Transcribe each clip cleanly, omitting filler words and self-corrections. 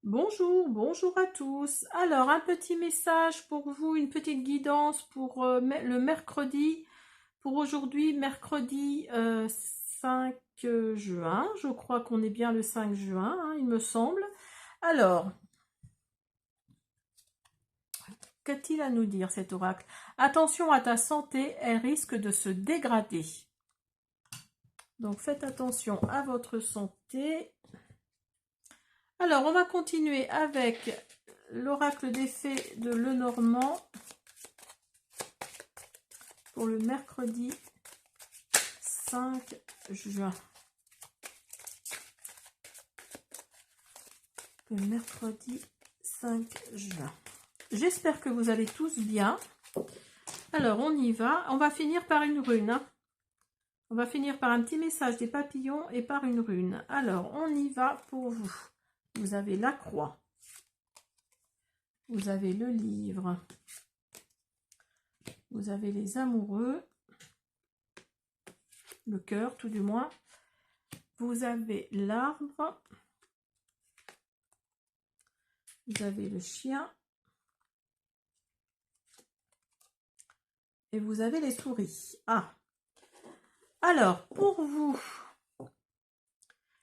Bonjour, bonjour à tous. Alors, un petit message pour vous, une petite guidance pour le mercredi, pour aujourd'hui, mercredi 5 juin. Je crois qu'on est bien le 5 juin, hein, il me semble. Alors, qu'a-t-il à nous dire cet oracle? Attention à ta santé, elle risque de se dégrader. Donc, faites attention à votre santé. Alors, on va continuer avec l'oracle des fées de Lenormand pour le mercredi 5 juin. Le mercredi 5 juin. J'espère que vous allez tous bien. Alors, on y va. On va finir par une rune, hein. On va finir par un petit message des papillons et par une rune. Alors, on y va pour vous. Vous avez la croix. Vous avez le livre. Vous avez les amoureux. Le cœur, tout du moins. Vous avez l'arbre. Vous avez le chien. Et vous avez les souris. Ah. Alors, pour vous,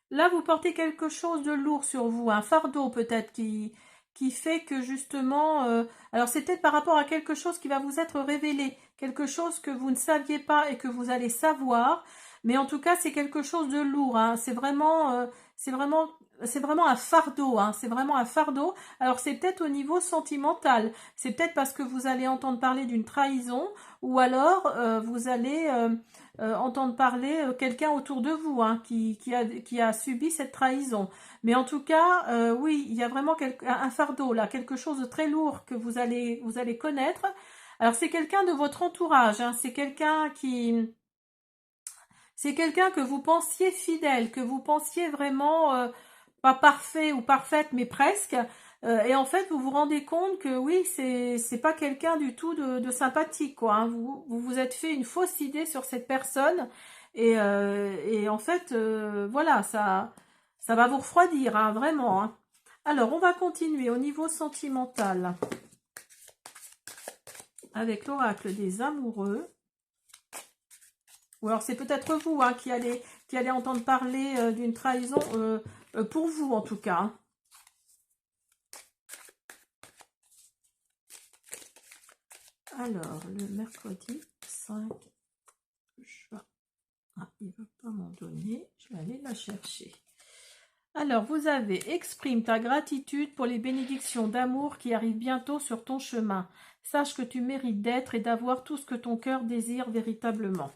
là, vous portez quelque chose de lourd sur vous, un fardeau peut-être qui fait que justement, alors c'est peut-être par rapport à quelque chose qui va vous être révélé, quelque chose que vous ne saviez pas et que vous allez savoir, mais en tout cas, c'est quelque chose de lourd, hein. C'est vraiment un fardeau, hein. C'est vraiment un fardeau. Alors, c'est peut-être au niveau sentimental, c'est peut-être parce que vous allez entendre parler d'une trahison, ou alors vous allez entendre parler quelqu'un autour de vous, hein, qui a subi cette trahison. Mais en tout cas, oui, il y a vraiment un fardeau là, quelque chose de très lourd que vous allez connaître. Alors c'est quelqu'un de votre entourage, hein, c'est quelqu'un que vous pensiez fidèle, que vous pensiez vraiment pas parfait ou parfaite, mais presque. Et en fait, vous vous rendez compte que oui, c'est pas quelqu'un du tout de sympathique, quoi, hein. Vous vous êtes fait une fausse idée sur cette personne. Et en fait, voilà, ça va vous refroidir, hein, vraiment, hein. Alors, on va continuer au niveau sentimental avec l'oracle des amoureux. Ou alors c'est peut-être vous, hein, qui allez entendre parler d'une trahison, pour vous en tout cas, hein. Alors, le mercredi 5 juin. Ah, il ne veut pas m'en donner. Je vais aller la chercher. Alors, vous avez exprime ta gratitude pour les bénédictions d'amour qui arrivent bientôt sur ton chemin. Sache que tu mérites d'être et d'avoir tout ce que ton cœur désire véritablement.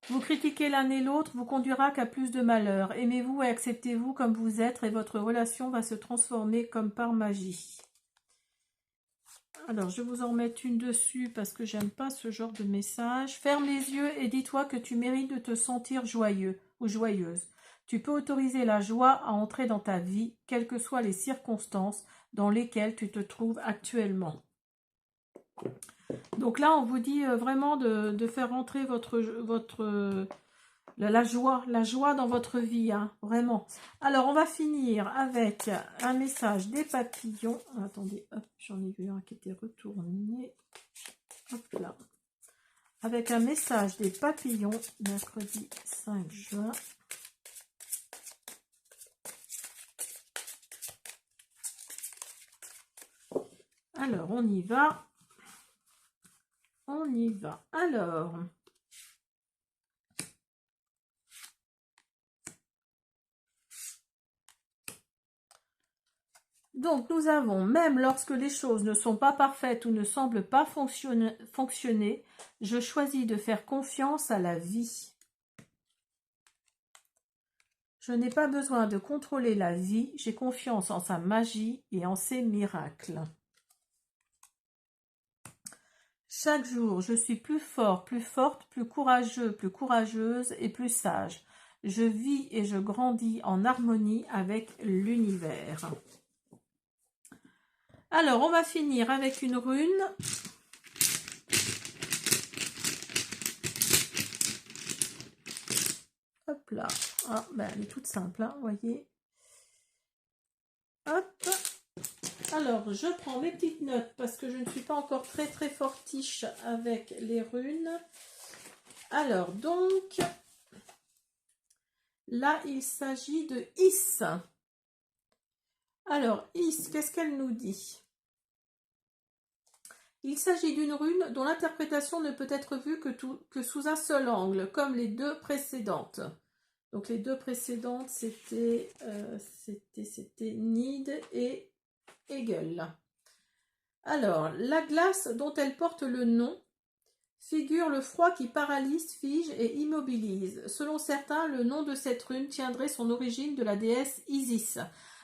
Vous critiquer l'un et l'autre vous conduira qu'à plus de malheur. Aimez-vous et acceptez-vous comme vous êtes et votre relation va se transformer comme par magie. Alors, je vais vous en remettre une dessus parce que j'aime pas ce genre de message. Ferme les yeux et dis-toi que tu mérites de te sentir joyeux ou joyeuse. Tu peux autoriser la joie à entrer dans ta vie, quelles que soient les circonstances dans lesquelles tu te trouves actuellement. Donc là, on vous dit vraiment de faire entrer la joie dans votre vie, hein, vraiment. Alors, on va finir avec un message des papillons. Attendez, hop, j'en ai vu un qui était retourné. Hop là. Avec un message des papillons, mercredi 5 juin. Alors, on y va. On y va. Alors... Donc, nous avons, même lorsque les choses ne sont pas parfaites ou ne semblent pas fonctionner, je choisis de faire confiance à la vie. Je n'ai pas besoin de contrôler la vie, j'ai confiance en sa magie et en ses miracles. Chaque jour, je suis plus fort, plus forte, plus courageux, plus courageuse et plus sage. Je vis et je grandis en harmonie avec l'univers. Alors, on va finir avec une rune. Hop là. Ah, ben, elle est toute simple, hein, vous voyez. Hop. Alors, je prends mes petites notes parce que je ne suis pas encore très fortiche avec les runes. Alors, donc, là, il s'agit de Is. Alors, Is, qu'est-ce qu'elle nous dit? Il s'agit d'une rune dont l'interprétation ne peut être vue que sous un seul angle, comme les deux précédentes. Donc les deux précédentes, c'était Nid et Hegel. Alors, la glace dont elle porte le nom figure le froid qui paralyse, fige et immobilise. Selon certains, le nom de cette rune tiendrait son origine de la déesse Isis,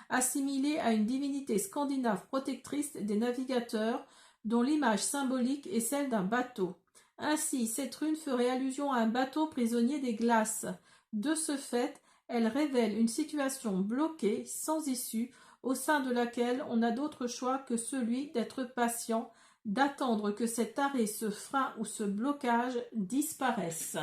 assimilée à une divinité scandinave protectrice des navigateurs, dont l'image symbolique est celle d'un bateau. Ainsi, cette rune ferait allusion à un bateau prisonnier des glaces. De ce fait, elle révèle une situation bloquée, sans issue, au sein de laquelle on n'a d'autre choix que celui d'être patient, d'attendre que cet arrêt, ce frein ou ce blocage disparaisse.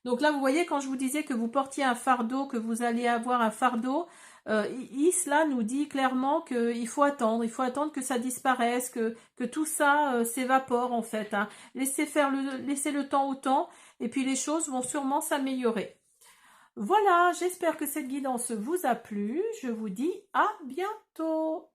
Donc là, vous voyez, quand je vous disais que vous portiez un fardeau, que vous allez avoir un fardeau, Is là nous dit clairement qu'il faut attendre que ça disparaisse, que tout ça s'évapore en fait. Hein. Laissez le temps au temps, et puis les choses vont sûrement s'améliorer. Voilà, j'espère que cette guidance vous a plu. Je vous dis à bientôt.